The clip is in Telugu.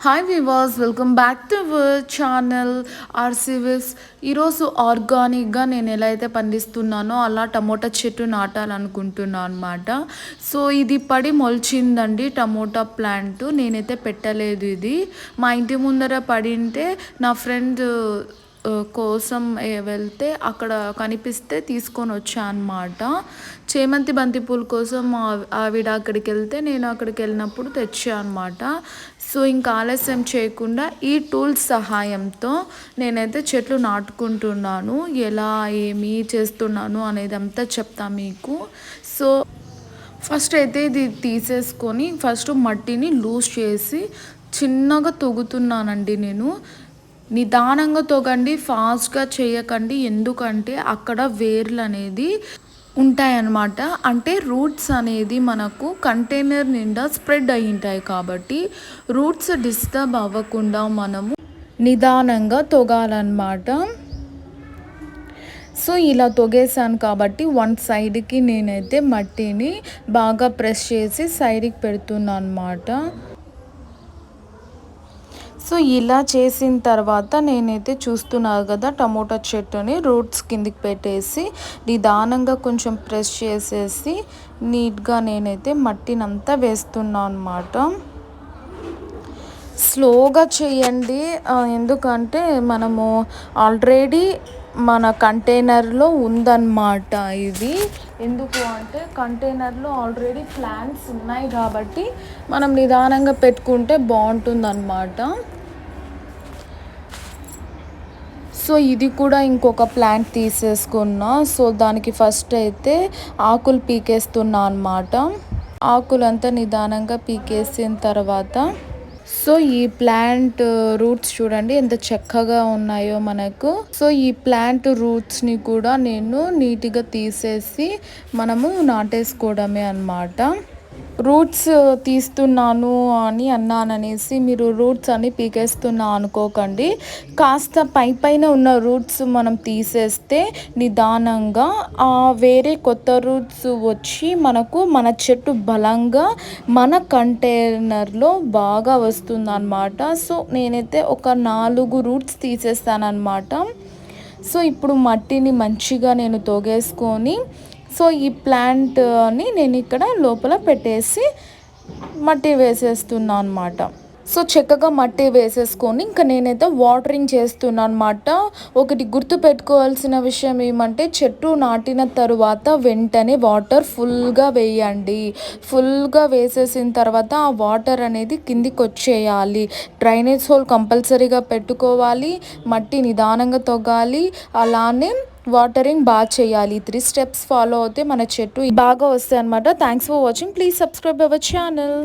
హాయ్ వివాస్, welcome back to our channel ఆర్సీవిస్. ఈరోజు ఆర్గానిక్గా నేను ఎలా అయితే పండిస్తున్నానో అలా టమోటా చెట్టు నాటాలనుకుంటున్నాను అనమాట. సో ఇది పడి మొలిచిందండి టమోటా ప్లాంట్. నేనైతే పెట్టలేదు, ఇది మా ఇంటి ముందర పడింటే నా ఫ్రెండ్ కోసం వెళ్తే అక్కడ కనిపిస్తే తీసుకొని వచ్చా అనమాట. చేమంతి బంతిపూల కోసం ఆవిడ అక్కడికి వెళ్తే నేను అక్కడికి వెళ్ళినప్పుడు తెచ్చా అనమాట. సో ఇంకా ఆలస్యం చేయకుండా ఈ టూల్స్ సహాయంతో నేనైతే చెట్లు నాటుకుంటున్నాను. ఎలా ఏమి చేస్తున్నాను అనేది అంతా చెప్తా మీకు. సో ఫస్ట్ అయితే ఇది తీసేసుకొని ఫస్ట్ మట్టిని లూజ్ చేసి చిన్నగా తొగుతున్నానండి. నేను నిదానంగా తొగండి, ఫాస్ట్గా చేయకండి. ఎందుకంటే అక్కడ వేర్లు అనేది ఉంటాయన్నమాట. అంటే రూట్స్ అనేది మనకు కంటైనర్ నిండా స్ప్రెడ్ అయి ఉంటాయి కాబట్టి రూట్స్ డిస్టర్బ్ అవ్వకుండా మనము నిదానంగా తొగాలన్నమాట. సో ఇలా తొగేసాను కాబట్టి వన్ సైడ్కి నేనైతే మట్టిని బాగా ప్రెస్ చేసి సైడ్కి పెడుతున్నాను అన్నమాట. సో ఇలా చేసిన తర్వాత నేనైతే చూస్తున్నాను కదా, టమోటా చెట్టుని రూట్స్ కిందికి పెట్టేసి నిదానంగా కొంచెం ప్రెస్ చేసేసి నీట్గా నేనైతే మట్టినంతా వేస్తున్నాను అన్నమాట. స్లోగా చేయండి, ఎందుకంటే మనము ఆల్రెడీ మన కంటైనర్లో ఉందన్నమాట ఇది. ఎందుకు అంటే కంటైనర్లో ఆల్రెడీ ప్లాంట్స్ ఉన్నాయి కాబట్టి మనం నిదానంగా పెట్టుకుంటే బాగుంటుందన్నమాట. సో ఇది కూడా ఇంకొక ప్లాంట్ తీసేసుకున్నా. సో దానికి ఫస్ట్ అయితే ఆకులు పీకేస్తున్నా అన్నమాట. ఆకులంతా నిదానంగా పీకేసిన తర్వాత సో ఈ ప్లాంట్ రూట్స్ చూడండి ఎంత చక్కగా ఉన్నాయో మనకు. సో ఈ ప్లాంట్ రూట్స్ని కూడా నేను నీట్గా తీసేసి మనము నాటేసుకోవడమే అన్నమాట. రూట్స్ తీస్తున్నాను అని అన్నాననేసి మీరు రూట్స్ అని పీకేస్తున్నా అనుకోకండి. కాస్త పైన ఉన్న రూట్స్ మనం తీసేస్తే నిదానంగా వేరే కొత్త రూట్స్ వచ్చి మనకు మన చెట్టు బలంగా మన కంటైనర్లో బాగా వస్తుందన్నమాట. సో నేనైతే ఒక 4 రూట్స్ తీసేస్తానన్నమాట. సో ఇప్పుడు మట్టిని మంచిగా నేను తోగేసుకొని సో ఈ ప్లాంట్ని నేను ఇక్కడ లోపల పెట్టేసి మట్టి వేసేస్తున్నాను అన్నమాట. సో చక్కగా మట్టి వేసేసుకొని ఇంకా నేనైతే వాటరింగ్ చేస్తున్నాను అన్నమాట. ఒకటి గుర్తు పెట్టుకోవాల్సిన విషయం ఏమంటే చెట్టు నాటిన తరువాత వెంటనే వాటర్ ఫుల్గా వేయండి. ఫుల్గా వేసేసిన తర్వాత ఆ వాటర్ అనేది కిందికి వచ్చేయాలి. డ్రైనేజ్ హోల్ కంపల్సరీగా పెట్టుకోవాలి, మట్టి నిదానంగా తొగాలి, అలానే వాటరింగ్ బాగా చేయాలి. 3 స్టెప్స్ ఫాలో అయితే మన చెట్టు బాగా వస్తాయి అన్నమాట. Thanks for watching. Please subscribe our channel.